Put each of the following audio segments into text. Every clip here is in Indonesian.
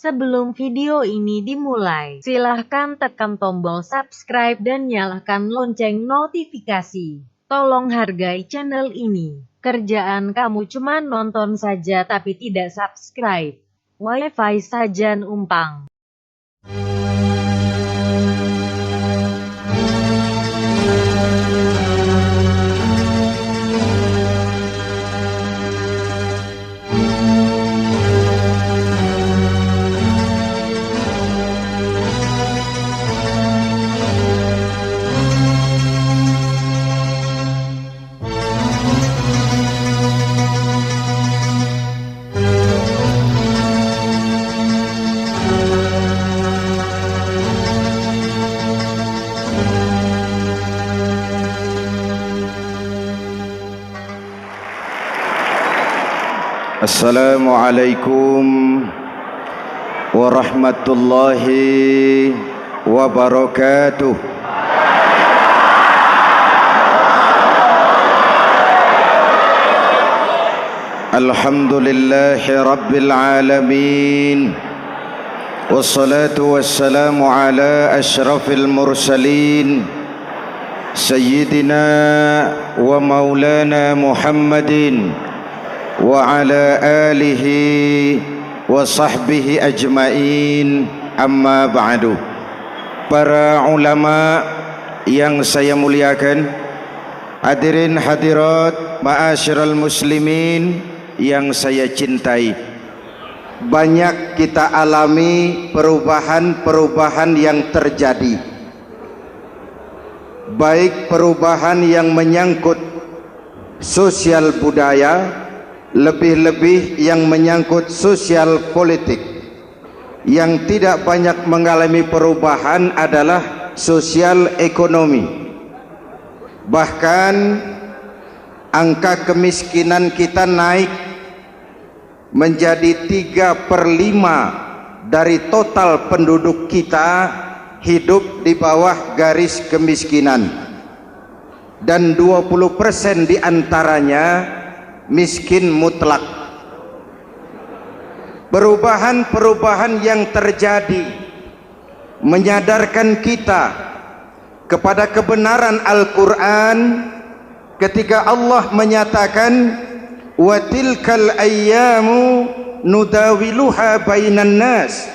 Sebelum video ini dimulai, silahkan tekan tombol subscribe dan nyalakan lonceng notifikasi. Tolong hargai channel ini. Kerjaan kamu cuma nonton saja tapi tidak subscribe. Wifi saja umpang. Assalamualaikum warahmatullahi wabarakatuh. Alhamdulillahi rabbil alamin. Wassalatu wassalamu ala asyrafil mursalin Sayyidina wa maulana Muhammadin wa ala alihi wa sahbihi ajmain, amma ba'du. Para ulama yang saya muliakan, hadirin hadirat ma'asyiral muslimin yang saya cintai, banyak kita alami perubahan-perubahan yang terjadi, baik perubahan yang menyangkut sosial budaya, lebih-lebih yang menyangkut sosial politik. Yang tidak banyak mengalami perubahan adalah sosial ekonomi. Bahkan angka kemiskinan kita naik menjadi 3/5 dari total penduduk kita hidup di bawah garis kemiskinan, dan 20% diantaranya miskin mutlak. Perubahan-perubahan yang terjadi menyadarkan kita kepada kebenaran Al-Quran ketika Allah menyatakan wa tilkal ayyamu nudawiluha bainan nas.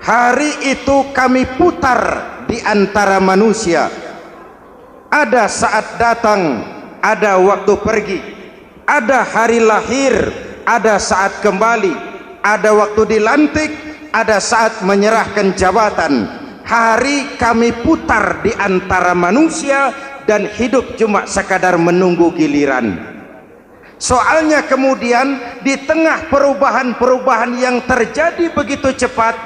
Hari itu kami putar di antara manusia. Ada saat datang, ada waktu pergi. Ada hari lahir, ada saat kembali, ada waktu dilantik, ada saat menyerahkan jabatan. Hari kami putar di antara manusia dan hidup cuma sekadar menunggu giliran. Soalnya kemudian di tengah perubahan-perubahan yang terjadi begitu cepat,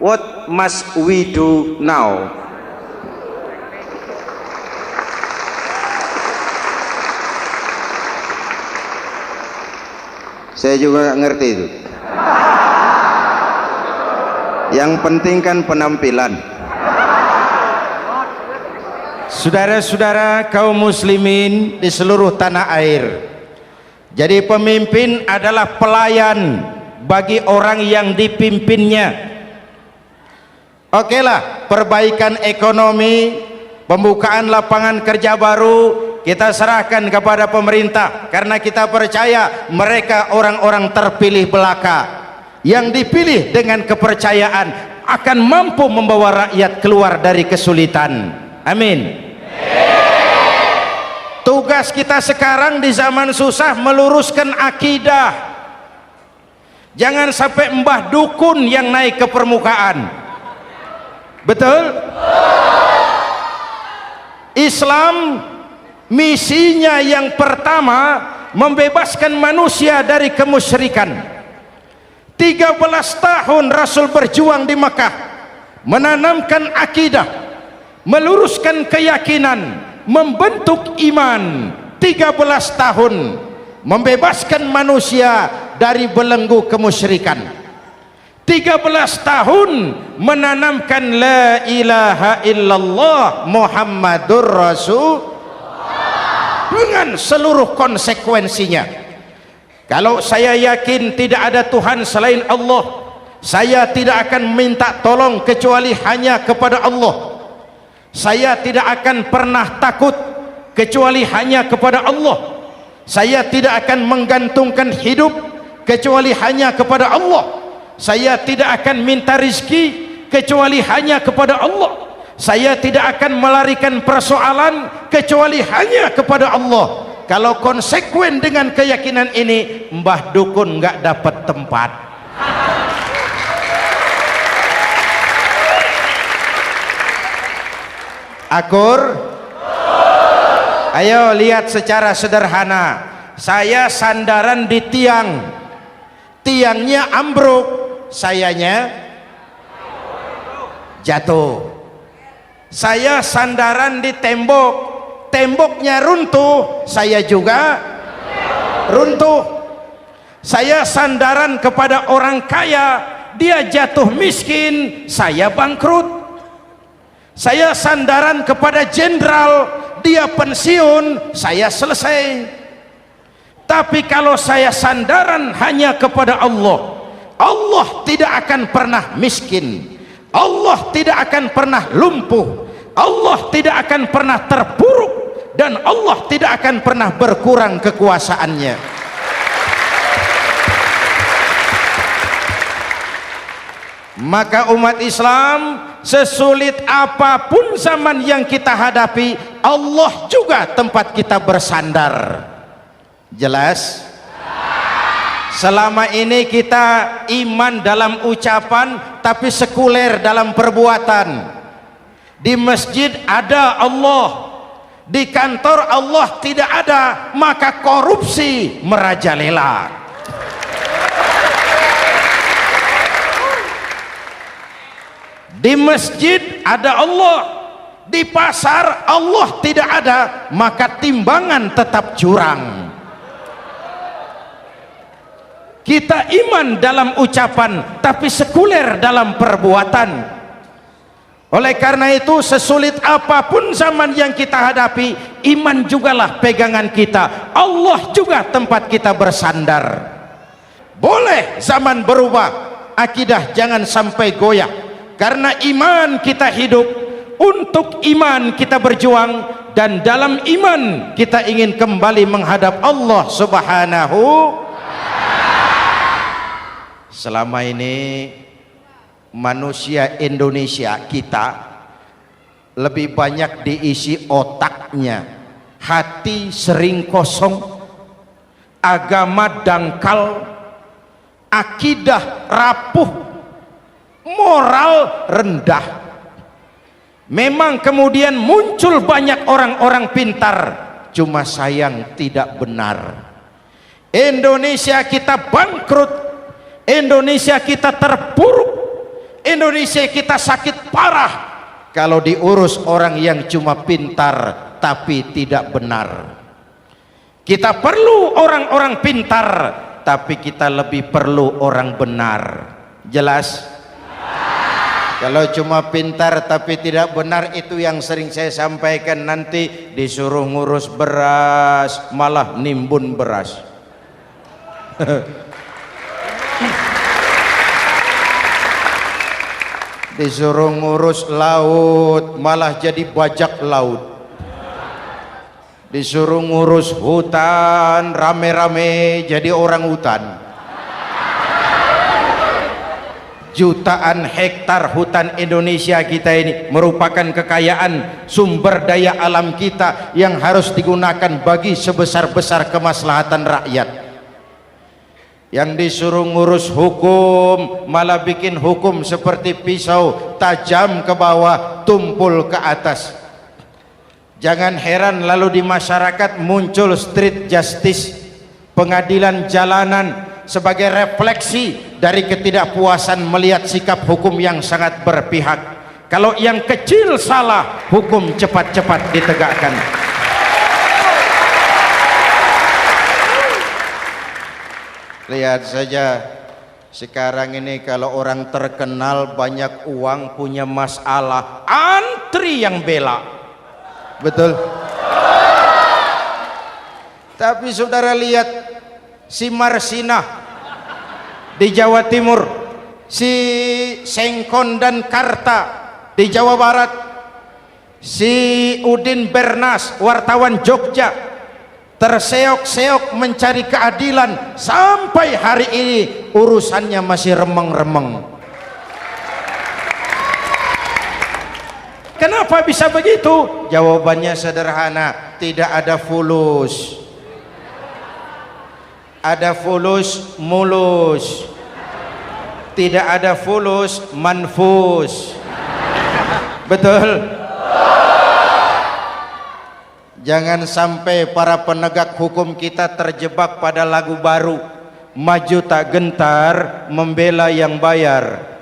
what must we do now? Saya juga nggak ngerti itu. Yang penting kan penampilan. Saudara-saudara kaum muslimin di seluruh tanah air, jadi pemimpin adalah pelayan bagi orang yang dipimpinnya. Oke lah, perbaikan ekonomi, pembukaan lapangan kerja baru kita serahkan kepada pemerintah, karena kita percaya mereka orang-orang terpilih belaka yang dipilih dengan kepercayaan akan mampu membawa rakyat keluar dari kesulitan. Amin. Tugas kita sekarang di zaman susah meluruskan akidah. Jangan sampai mbah dukun yang naik ke permukaan. Betul? Islam misinya yang pertama membebaskan manusia dari kemusyrikan. 13 tahun Rasul berjuang di Mekah, menanamkan akidah, meluruskan keyakinan, membentuk iman. 13 tahun membebaskan manusia dari belenggu kemusyrikan. 13 tahun menanamkan la ilaha illallah Muhammadur Rasul dengan seluruh konsekuensinya. Kalau saya yakin tidak ada Tuhan selain Allah, Saya tidak akan minta tolong kecuali hanya kepada Allah. Saya tidak akan pernah takut kecuali hanya kepada Allah. Saya tidak akan menggantungkan hidup kecuali hanya kepada Allah. Saya tidak akan minta rizki kecuali hanya kepada Allah. Saya tidak akan melarikan persoalan kecuali hanya kepada Allah. Kalau konsekuen dengan keyakinan ini, Mbah Dukun nggak dapat tempat. Akur? Ayo lihat secara sederhana. Saya sandaran di tiang, tiangnya ambruk, sayanya jatuh. Saya sandaran di tembok, temboknya runtuh, saya juga runtuh. Saya sandaran kepada orang kaya, dia jatuh miskin, saya bangkrut. Saya sandaran kepada jenderal, dia pensiun, saya selesai. Tapi kalau saya sandaran hanya kepada Allah, Allah tidak akan pernah miskin, Allah tidak akan pernah lumpuh, Allah tidak akan pernah terpuruk, dan Allah tidak akan pernah berkurang kekuasaannya. Maka umat Islam, sesulit apapun zaman yang kita hadapi, Allah juga tempat kita bersandar. Jelas? Selama ini kita iman dalam ucapan tapi sekuler dalam perbuatan. Di masjid ada Allah, di kantor Allah tidak ada, maka korupsi merajalela. Di masjid ada Allah, di pasar Allah tidak ada, maka timbangan tetap curang. Kita iman dalam ucapan tapi sekuler dalam perbuatan. Oleh karena itu, sesulit apapun zaman yang kita hadapi, iman jugalah pegangan kita, Allah juga tempat kita bersandar. Boleh zaman berubah, akidah jangan sampai goyah. Karena iman kita hidup, untuk iman kita berjuang, dan dalam iman kita ingin kembali menghadap Allah Subhanahu. Selama ini manusia Indonesia kita lebih banyak diisi otaknya, hati sering kosong, agama dangkal, akidah rapuh, moral rendah. Memang kemudian muncul banyak orang-orang pintar, cuma sayang tidak benar. Indonesia kita bangkrut, Indonesia kita terpuruk, Indonesia kita sakit parah kalau diurus orang yang cuma pintar tapi tidak benar. Kita perlu orang-orang pintar, tapi kita lebih perlu orang benar. Jelas? Kalau cuma pintar tapi tidak benar, itu yang sering saya sampaikan, nanti disuruh ngurus beras malah nimbun beras. Disuruh ngurus laut malah jadi bajak laut. Disuruh ngurus hutan rame-rame jadi orang hutan. Jutaan hektar hutan Indonesia kita ini merupakan kekayaan sumber daya alam kita yang harus digunakan bagi sebesar-besar kemaslahatan rakyat. Yang disuruh ngurus hukum malah bikin hukum seperti pisau, tajam ke bawah, tumpul ke atas. Jangan heran lalu di masyarakat muncul street justice, pengadilan jalanan, sebagai refleksi dari ketidakpuasan melihat sikap hukum yang sangat berpihak. Kalau yang kecil salah, hukum cepat-cepat ditegakkan. Lihat saja sekarang ini, kalau orang terkenal banyak uang, punya masalah, antri yang bela. Betul? Tapi saudara lihat si Marsinah di Jawa Timur, si Sengkon dan Karta di Jawa Barat, si Udin Bernas wartawan Jogja terseok-seok mencari keadilan, sampai hari ini urusannya masih remeng-remeng. Kenapa bisa begitu? Jawabannya sederhana, tidak ada fulus. Ada fulus mulus, tidak ada fulus manfus. Betul? Jangan sampai para penegak hukum kita terjebak pada lagu baru, maju tak gentar membela yang bayar.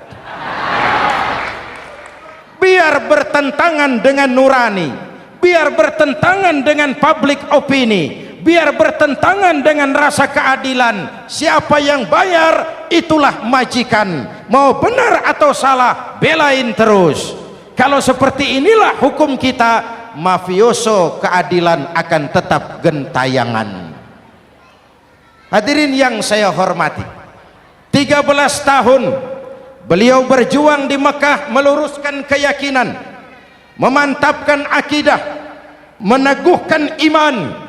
Biar bertentangan dengan nurani, biar bertentangan dengan public opini, biar bertentangan dengan rasa keadilan. Siapa yang bayar, itulah majikan. Mau benar atau salah, belain terus. Kalau seperti inilah hukum kita, mafioso keadilan akan tetap gentayangan. Hadirin yang saya hormati, 13 tahun beliau berjuang di Mekah, meluruskan keyakinan, memantapkan akidah, meneguhkan iman.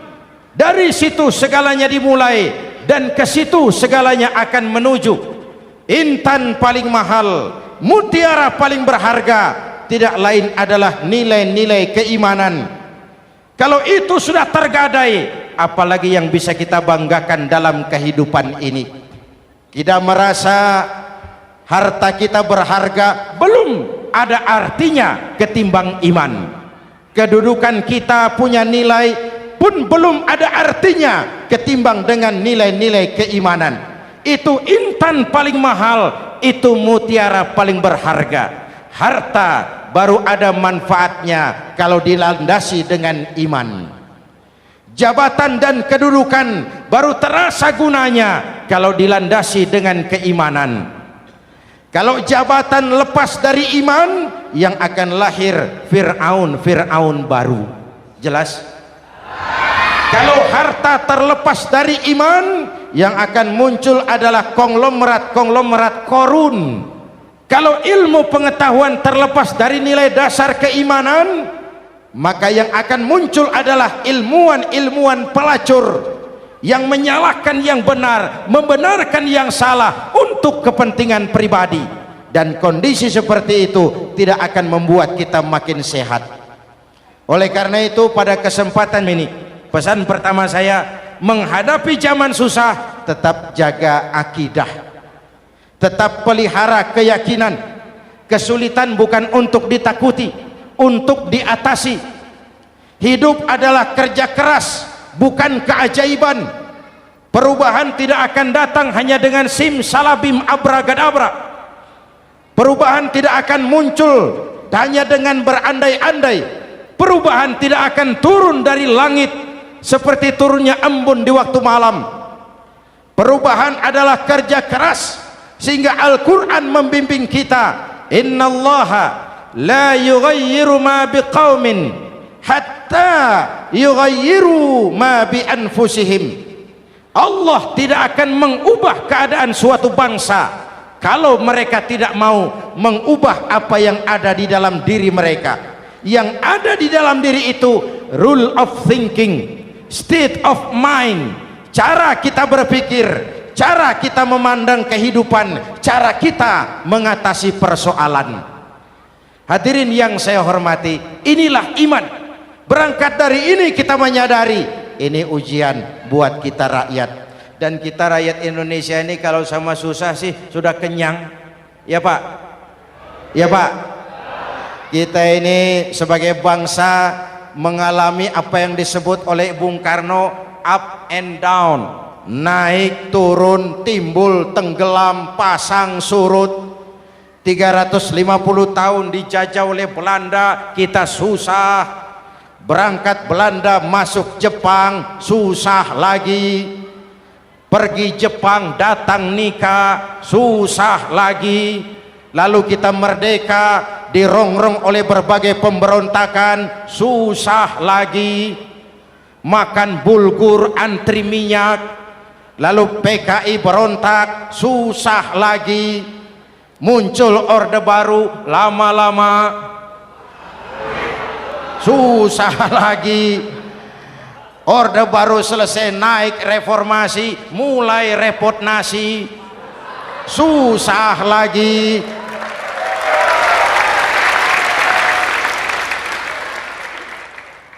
Dari situ segalanya dimulai, dan ke situ segalanya akan menuju. Intan paling mahal, mutiara paling berharga, tidak lain adalah nilai-nilai keimanan. Kalau itu sudah tergadai, apalagi yang bisa kita banggakan dalam kehidupan ini? Kita merasa harta kita berharga, belum ada artinya ketimbang iman. Kedudukan kita punya nilai pun belum ada artinya ketimbang dengan nilai-nilai keimanan. Itu intan paling mahal, itu mutiara paling berharga. Harta baru ada manfaatnya kalau dilandasi dengan iman. Jabatan dan kedudukan baru terasa gunanya kalau dilandasi dengan keimanan. Kalau jabatan lepas dari iman, yang akan lahir Fir'aun baru. Jelas? Kalau harta terlepas dari iman, yang akan muncul adalah konglomerat korun. Kalau ilmu pengetahuan terlepas dari nilai dasar keimanan, maka yang akan muncul adalah ilmuwan pelacur yang menyalahkan yang benar, membenarkan yang salah untuk kepentingan pribadi. Dan kondisi seperti itu tidak akan membuat kita makin sehat. Oleh karena itu, pada kesempatan ini, pesan pertama saya, menghadapi zaman susah, tetap jaga akidah, tetap pelihara keyakinan. Kesulitan bukan untuk ditakuti, untuk diatasi. Hidup adalah kerja keras, bukan keajaiban. Perubahan tidak akan datang hanya dengan simsalabim abragadabra. Perubahan tidak akan muncul hanya dengan berandai-andai. Perubahan tidak akan turun dari langit seperti turunnya embun di waktu malam. Perubahan adalah kerja keras, sehingga Al-Quran membimbing kita, innallaha la yughayyiru ma biqaumin hatta yughayyiru ma bi anfusihim. Allah tidak akan mengubah keadaan suatu bangsa kalau mereka tidak mau mengubah apa yang ada di dalam diri mereka. Yang ada di dalam diri itu rule of thinking, state of mind, cara kita berpikir, cara kita memandang kehidupan, cara kita mengatasi persoalan. Hadirin yang saya hormati, inilah iman. Berangkat dari ini kita menyadari ini ujian buat kita rakyat. Dan kita rakyat Indonesia ini kalau sama susah sih sudah kenyang. Ya Pak? Ya Pak? Kita ini sebagai bangsa mengalami apa yang disebut oleh Bung Karno up and down, naik turun, timbul tenggelam, pasang surut. 350 tahun dijajah oleh Belanda, kita susah. Berangkat Belanda masuk Jepang, susah lagi. Pergi Jepang datang nikah, susah lagi. Lalu kita merdeka, dirongrong oleh berbagai pemberontakan, susah lagi. Makan bulgur antri minyak. Lalu PKI berontak, susah lagi. muncul orde baru, lama-lama susah lagi. Orde baru selesai, naik reformasi, mulai repot nasi, susah lagi.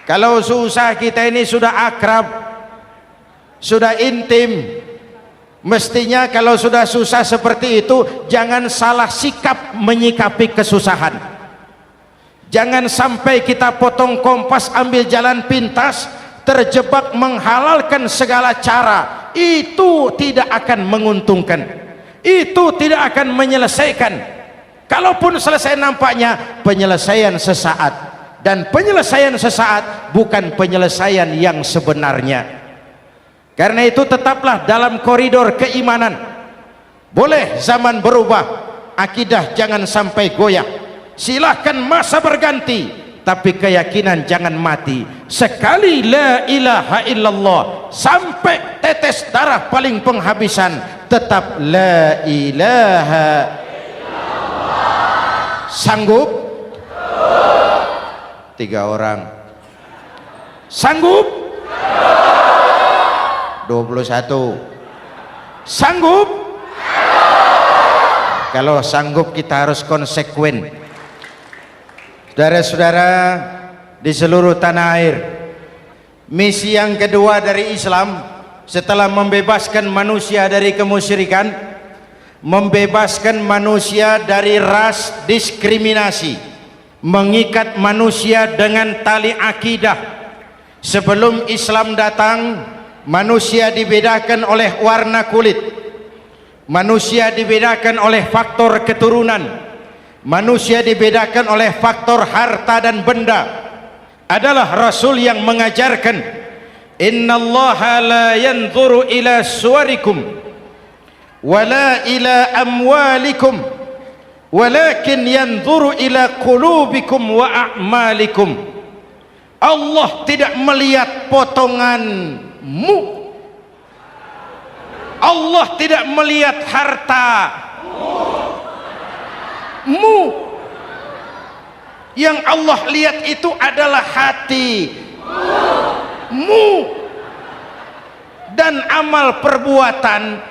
Kalau susah kita ini sudah akrab, sudah intim, mestinya kalau sudah susah seperti itu jangan salah sikap menyikapi kesusahan. Jangan sampai kita potong kompas, ambil jalan pintas, terjebak menghalalkan segala cara. Itu tidak akan menguntungkan, itu tidak akan menyelesaikan. Kalaupun selesai nampaknya penyelesaian sesaat, dan penyelesaian sesaat bukan penyelesaian yang sebenarnya. Karena itu tetaplah dalam koridor keimanan. Boleh zaman berubah, akidah jangan sampai goyah. Silahkan masa berganti, tapi keyakinan jangan mati. Sekali la ilaha illallah sampai tetes darah paling penghabisan, tetap la ilaha illallah. Sanggup? 3 orang. Sanggup? 21. Sanggup? Kalau sanggup kita harus konsekuen. Saudara-saudara di seluruh tanah air, misi yang kedua dari Islam setelah membebaskan manusia dari kemusyrikan, membebaskan manusia dari ras diskriminasi, mengikat manusia dengan tali akidah. Sebelum Islam datang, manusia dibedakan oleh warna kulit, manusia dibedakan oleh faktor keturunan, manusia dibedakan oleh faktor harta dan benda. Adalah Rasul yang mengajarkan, innallaha la yanzuru ila suwarikum wala ila amwalikum walakin yanzuru ila qulubikum wa a'malikum. Allah tidak melihat potonganmu, Allah tidak melihat hartamu. Yang Allah lihat itu adalah hatimu dan amal perbuatanmu.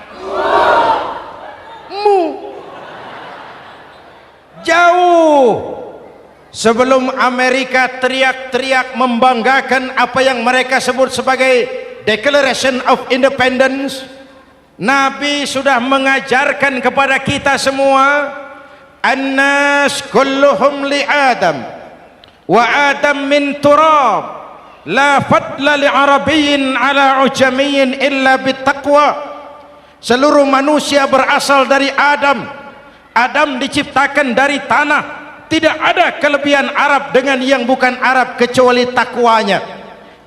Jauh sebelum Amerika teriak-teriak membanggakan apa yang mereka sebut sebagai Declaration of Independence, Nabi sudah mengajarkan kepada kita semua, annas kulluhum li Adam wa Adam min turab la fadla li arabiyyin ala ujamiyyin illa bittaqwa. Seluruh manusia berasal dari Adam. Adam diciptakan dari tanah. Tidak ada kelebihan Arab dengan yang bukan Arab kecuali takwanya.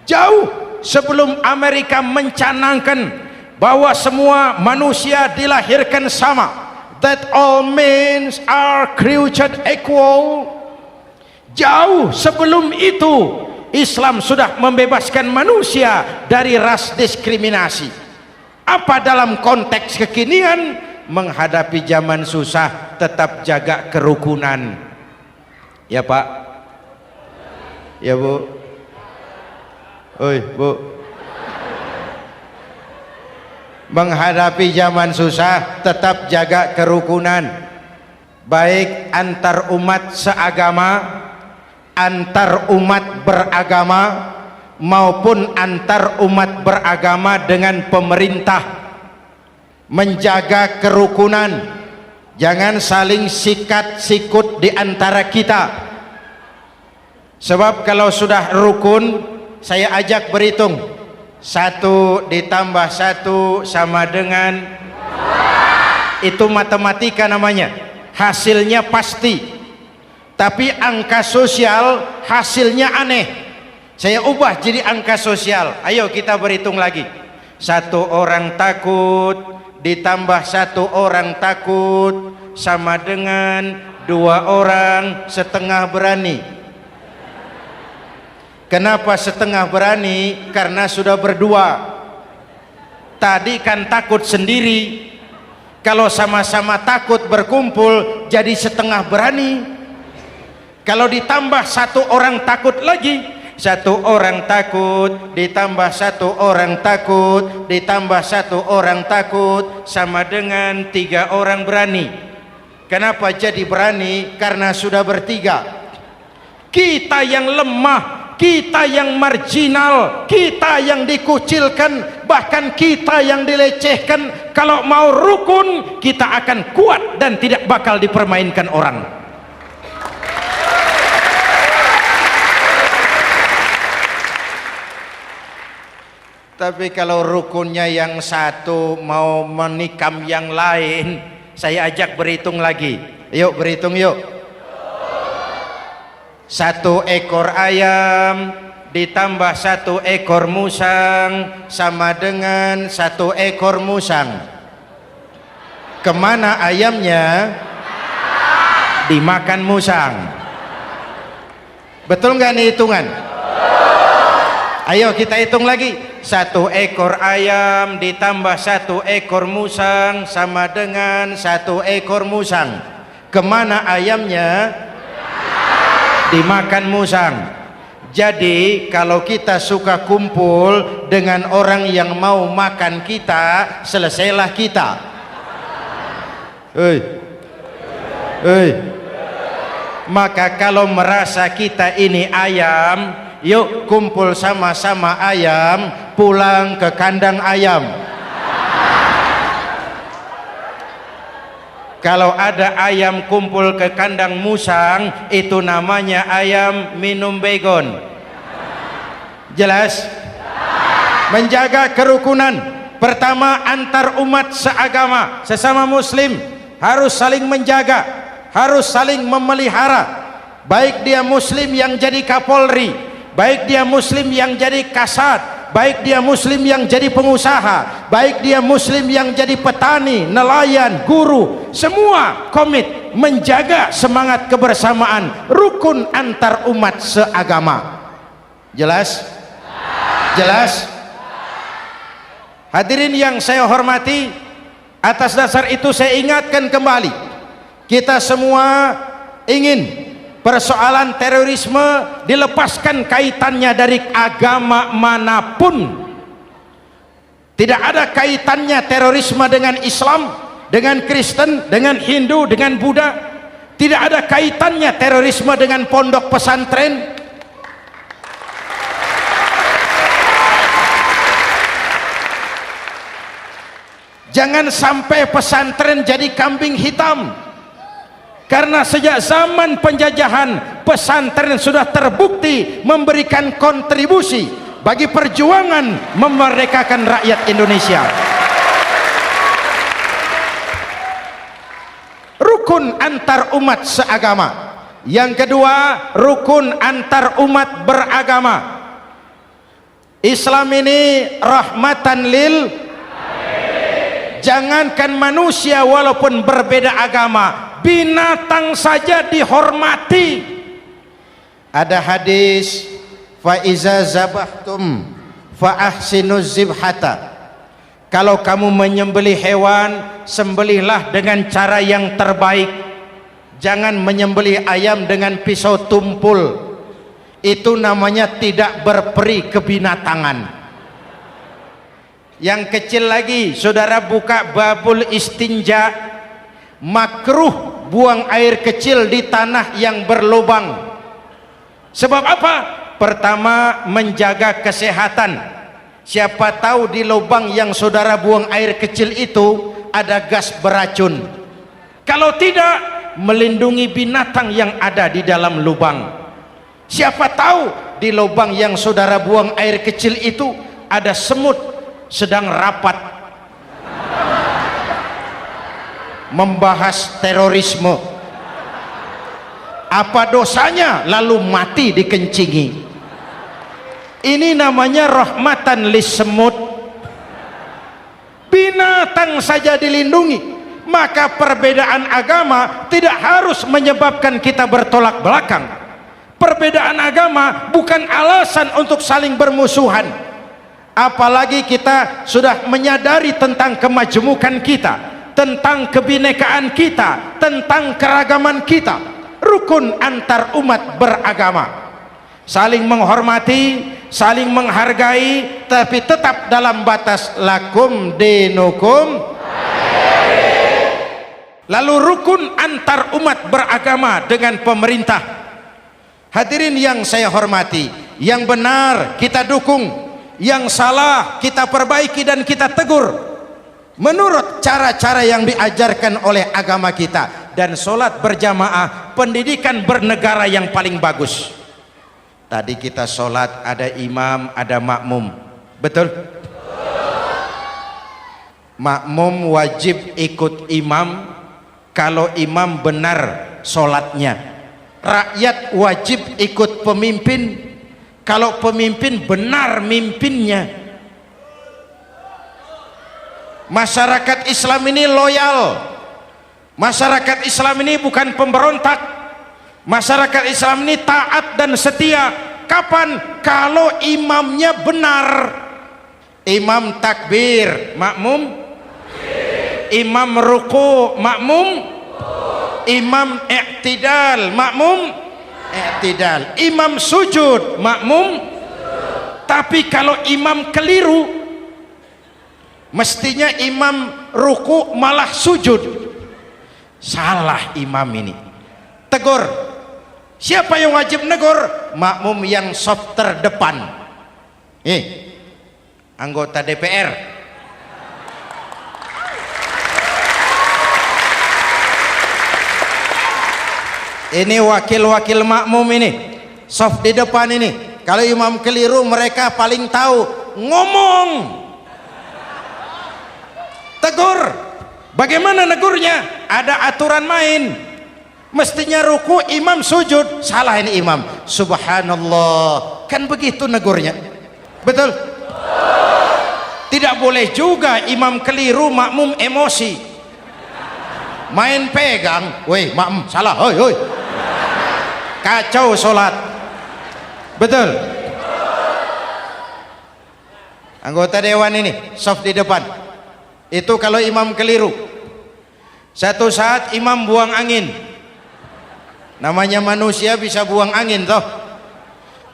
Jauh sebelum Amerika mencanangkan bahwa semua manusia dilahirkan sama, that all men are created equal. Jauh sebelum itu Islam sudah membebaskan manusia dari ras diskriminasi. Apa dalam konteks kekinian menghadapi zaman susah tetap jaga kerukunan? Ya Pak, ya Bu, oi Bu, menghadapi zaman susah tetap jaga kerukunan, baik antar umat seagama, antar umat beragama, maupun antar umat beragama dengan pemerintah. Menjaga kerukunan, jangan saling sikat sikut di antara kita. Sebab kalau sudah rukun, saya ajak berhitung, 1 ditambah 1 sama dengan, itu matematika namanya, hasilnya pasti. Tapi angka sosial hasilnya aneh. Saya ubah jadi angka sosial. Ayo kita berhitung lagi. 1 orang takut ditambah 1 orang takut sama dengan 2 orang setengah berani. Kenapa setengah berani? Karena sudah berdua. Tadi kan takut sendiri, Kalau sama-sama takut berkumpul jadi setengah berani. Kalau ditambah satu orang takut lagi, satu orang takut ditambah satu orang takut ditambah satu orang takut sama dengan 3 orang berani. Kenapa jadi berani? Karena sudah bertiga. Kita yang lemah, kita yang marginal, kita yang dikucilkan, bahkan kita yang dilecehkan, kalau mau rukun kita akan kuat dan tidak bakal dipermainkan orang. Tapi kalau rukunnya yang satu mau menikam yang lain, saya ajak berhitung lagi. Yuk berhitung yuk. 1 ekor ayam ditambah 1 ekor musang sama dengan 1 ekor musang. Kemana ayamnya? Dimakan musang. Betul nggak nih hitungan? Ayo kita hitung lagi. 1 ekor ayam ditambah 1 ekor musang sama dengan 1 ekor musang. Kemana ayamnya? Dimakan musang. Jadi kalau kita suka kumpul dengan orang yang mau makan kita, selesailah kita. Maka kalau merasa kita ini ayam, yuk kumpul sama-sama ayam, pulang ke kandang ayam. Kalau ada ayam kumpul ke kandang musang, itu namanya ayam minum baygon. Jelas? Menjaga kerukunan. Pertama, antar umat seagama, sesama muslim harus saling menjaga, harus saling memelihara. Baik dia muslim yang jadi kapolri, baik dia muslim yang jadi kasat, baik dia muslim yang jadi pengusaha, baik dia muslim yang jadi petani, nelayan, guru, semua komit menjaga semangat kebersamaan, rukun antar umat seagama. Jelas? Jelas? Hadirin yang saya hormati, atas dasar itu saya ingatkan kembali, kita semua ingin persoalan terorisme dilepaskan kaitannya dari agama manapun. Tidak ada kaitannya terorisme dengan Islam, dengan Kristen, dengan Hindu, dengan Buddha. Tidak ada kaitannya terorisme dengan pondok pesantren. Jangan sampai pesantren jadi kambing hitam. Karena sejak zaman penjajahan, pesantren sudah terbukti memberikan kontribusi bagi perjuangan memerdekakan rakyat Indonesia. Rukun antar umat seagama. Yang kedua, rukun antar umat beragama. Islam ini rahmatan lil alamin. Jangankan manusia walaupun berbeda agama, binatang saja dihormati. Ada hadis, fa iza zabahtum fa ahsinuz zibhata. Kalau kamu menyembelih hewan, sembelihlah dengan cara yang terbaik. Jangan menyembelih ayam dengan pisau tumpul. Itu namanya tidak berperi kebinatangan. Yang kecil lagi, saudara buka babul istinja, makruh buang air kecil di tanah yang berlubang. Sebab apa? Pertama, menjaga kesehatan. Siapa tahu di lubang yang saudara buang air kecil itu ada gas beracun. Kalau tidak, melindungi binatang yang ada di dalam lubang. Siapa tahu di lubang yang saudara buang air kecil itu ada semut sedang rapat membahas terorisme. Apa dosanya lalu mati dikencingi? Ini namanya rahmatan lis semut. Binatang saja dilindungi. Maka perbedaan agama tidak harus menyebabkan kita bertolak belakang. Perbedaan agama bukan alasan untuk saling bermusuhan. Apalagi kita sudah menyadari tentang kemajemukan kita, tentang kebinekaan kita, tentang keragaman kita. Rukun antar umat beragama, saling menghormati, saling menghargai, tapi tetap dalam batas lakum dinukum. Lalu rukun antar umat beragama dengan pemerintah. Hadirin yang saya hormati, yang benar kita dukung, yang salah kita perbaiki dan kita tegur menurut cara-cara yang diajarkan oleh agama kita. Dan sholat berjamaah pendidikan bernegara yang paling bagus. Tadi kita sholat ada imam, ada makmum, betul? Makmum wajib ikut imam kalau imam benar sholatnya. Rakyat wajib ikut pemimpin kalau pemimpin benar mimpinnya. Masyarakat Islam ini loyal. Masyarakat Islam ini bukan pemberontak. Masyarakat Islam ini taat dan setia. Kapan? Kalau imamnya benar. Imam takbir, makmum. Imam ruku, makmum. Imam i'tidal, makmum. I'tidal. Imam sujud, makmum. Tapi kalau imam keliru, mestinya imam ruku malah sujud. Salah imam ini. Tegur. Siapa yang wajib negur? Makmum yang saf terdepan. Anggota DPR. Ini wakil-wakil makmum ini, saf di depan ini. Kalau imam keliru mereka paling tahu. Ngomong. Tegur. Bagaimana negurnya? Ada aturan main. Mestinya ruku, imam sujud. Salah ini imam. Subhanallah. Kan begitu negurnya. Betul? Tidak boleh juga imam keliru, makmum emosi. Main pegang. Woi, makmum salah. Hoi, hoi. Kacau sholat. Betul? Anggota dewan ini, saf di depan. Itu kalau imam keliru. Satu saat imam buang angin. Namanya manusia bisa buang angin toh.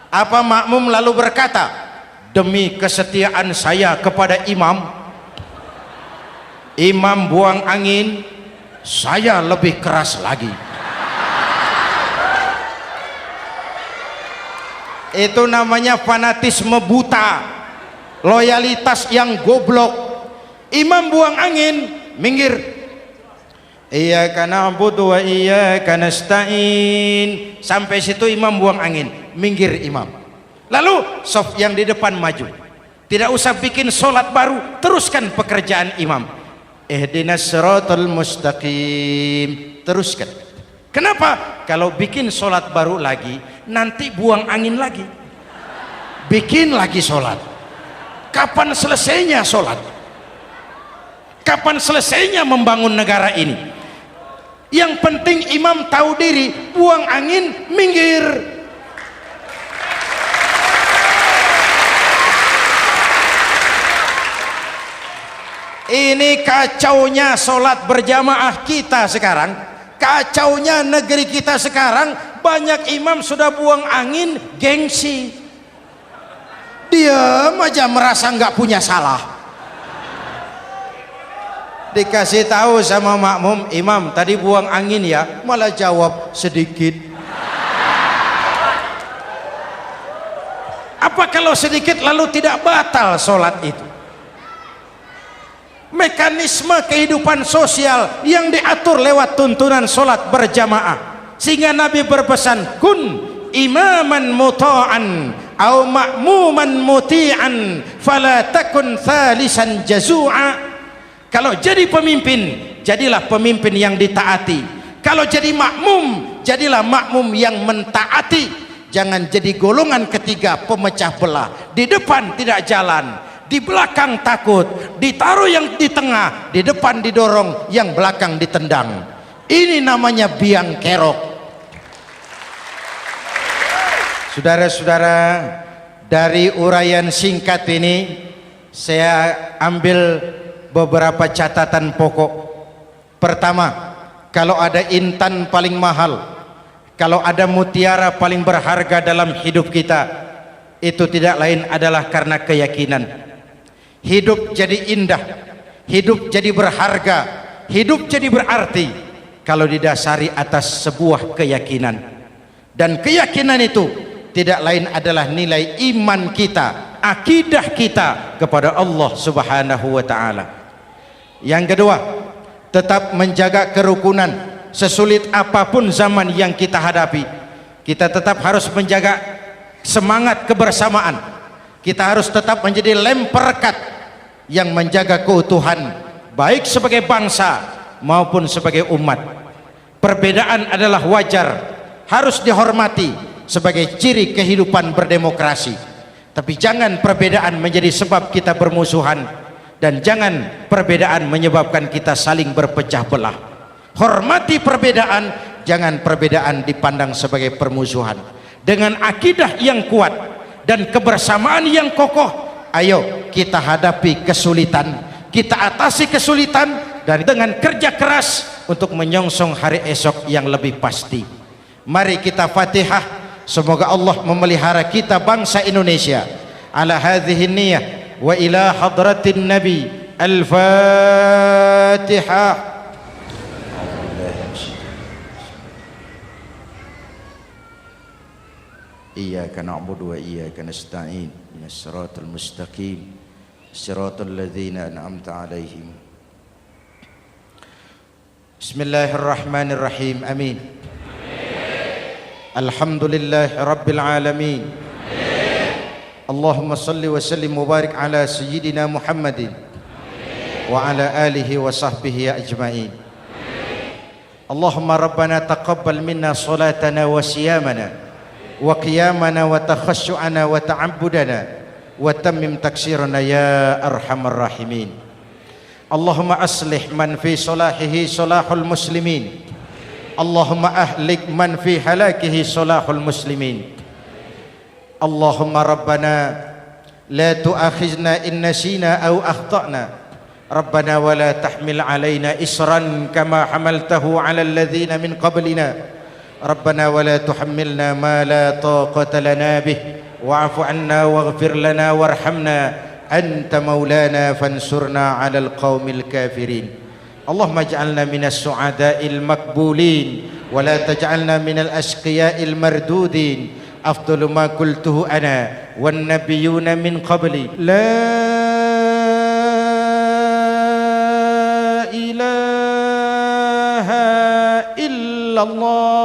Apa makmum lalu berkata, demi kesetiaan saya kepada imam, imam buang angin, saya lebih keras lagi. Itu namanya fanatisme buta, loyalitas yang goblok. Imam buang angin, minggir. Iyyaka na'budu wa iyyaka nasta'in. Sampai situ imam buang angin, minggir imam. Lalu saf yang di depan maju. Tidak usah bikin sholat baru, teruskan pekerjaan imam. Ihdinas siratal mustaqim. Teruskan. Kenapa? Kalau bikin sholat baru lagi, nanti buang angin lagi. Bikin lagi sholat. Kapan selesainya sholat? Kapan selesainya membangun negara ini? Yang penting imam tahu diri, buang angin, minggir. Ini kacaunya sholat berjamaah kita sekarang, kacaunya negeri kita sekarang. Banyak imam sudah buang angin, gengsi. Diam aja merasa nggak punya salah. Dikasih tahu sama makmum, imam tadi buang angin ya, malah jawab sedikit. Apa kalau sedikit lalu tidak batal sholat itu? Mekanisme kehidupan sosial yang diatur lewat tuntunan sholat berjamaah. Sehingga Nabi berpesan, kun imaman muta'an au ma'muman muti'an fala takun thalisan jazu'a. Kalau jadi pemimpin, jadilah pemimpin yang ditaati. Kalau jadi makmum, jadilah makmum yang mentaati. Jangan jadi golongan ketiga pemecah belah. Di depan tidak jalan, di belakang takut, ditaruh yang di tengah, di depan didorong, yang belakang ditendang. Ini namanya biang kerok. Saudara-saudara, dari uraian singkat ini saya ambil beberapa catatan pokok. Pertama, kalau ada intan paling mahal, kalau ada mutiara paling berharga dalam hidup kita, itu tidak lain adalah karena keyakinan. Hidup jadi indah, hidup jadi berharga, hidup jadi berarti kalau didasari atas sebuah keyakinan. Dan keyakinan itu tidak lain adalah nilai iman kita, akidah kita kepada Allah Subhanahu wa taala. Yang kedua, tetap menjaga kerukunan. Sesulit apapun zaman yang kita hadapi, kita tetap harus menjaga semangat kebersamaan. Kita harus tetap menjadi lem perekat yang menjaga keutuhan, baik sebagai bangsa maupun sebagai umat. Perbedaan adalah wajar, harus dihormati sebagai ciri kehidupan berdemokrasi. Tapi jangan perbedaan menjadi sebab kita bermusuhan, dan jangan perbedaan menyebabkan kita saling berpecah belah. Hormati perbedaan, jangan perbedaan dipandang sebagai permusuhan. Dengan akidah yang kuat dan kebersamaan yang kokoh, ayo kita hadapi kesulitan, kita atasi kesulitan, dan dengan kerja keras untuk menyongsong hari esok yang lebih pasti. Mari kita Fatihah, semoga Allah memelihara kita bangsa Indonesia ala hadhihi niyyah wa ila hadratin nabi. Al-Fatihah. Iyyaka na'budu wa iyyaka nasta'in ihdinas siratal mustaqim siratal ladzina an'amta 'alaihim. Bismillahirrahmanirrahim. Amin. Alhamdulillahi rabbil alamin. Allahumma salli wa sallim wa barik ala sayyidina Muhammadin wa ala alihi wa sahbihi ajma'in. Allahumma rabbana taqabbal minna salatana wa siyamana wa qiyamana wa takhashu'ana wa ta'abbudana wa tammim taksirana ya arhamar rahimin. Allahumma aslih man fi salahihi salahul muslimin. Allahumma ahlik man fi halakihi salahul muslimin. Allahumma rabbana la tu'akhizna in nasina aw akhtana. Rabbana wa la tahmil alaina isran kama hamaltahu ala alladhina min qablina. ربنا ولا تحملنا ما لا طاقة لنا به واعف عنا واغفر لنا وارحمنا أنت مولانا فانصرنا على القوم الكافرين. اللهم اجعلنا من السعداء المقبولين ولا تجعلنا من الأشقياء المردودين. أفضل ما قلته أنا والنبيون من قبلي لا إله إلا الله.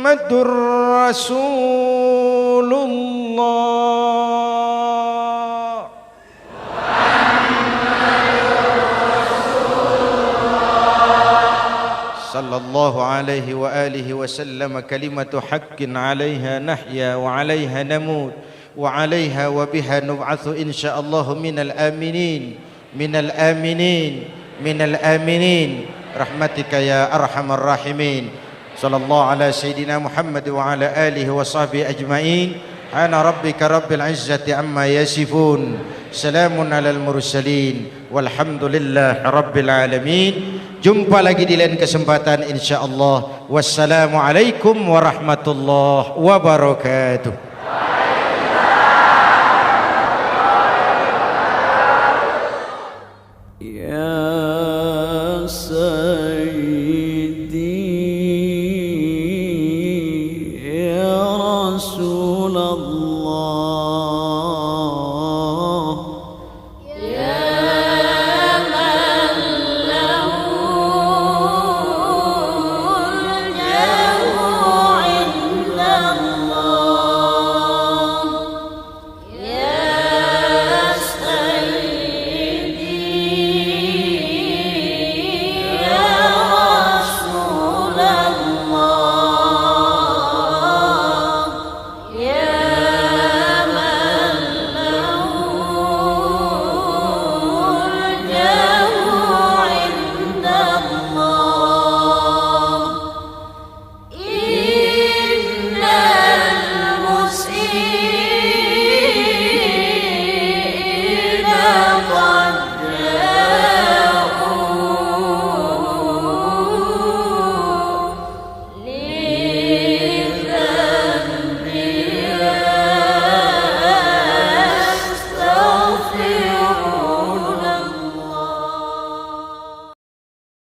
Muhammadur Rasulullah. Sallallahu alaihi wa alihi wasallam. Kalimatu haqqin 'alaiha nahya wa 'alaiha namut wa 'alaiha wa biha nub'atsu insyaallah minal aminin minal aminin minal aminin rahmatika ya arhamar rahimin. Sallallahu ala sayyidina Muhammad wa ala alihi wa sahbihi ajma'in. Ana rabbika rabbil izzati amma yasifun. Salamun alal mursalin. Walhamdulillah rabbil alamin. Jumpa lagi di lain kesempatan insyaallah. Wassalamualaikum warahmatullahi wabarakatuh.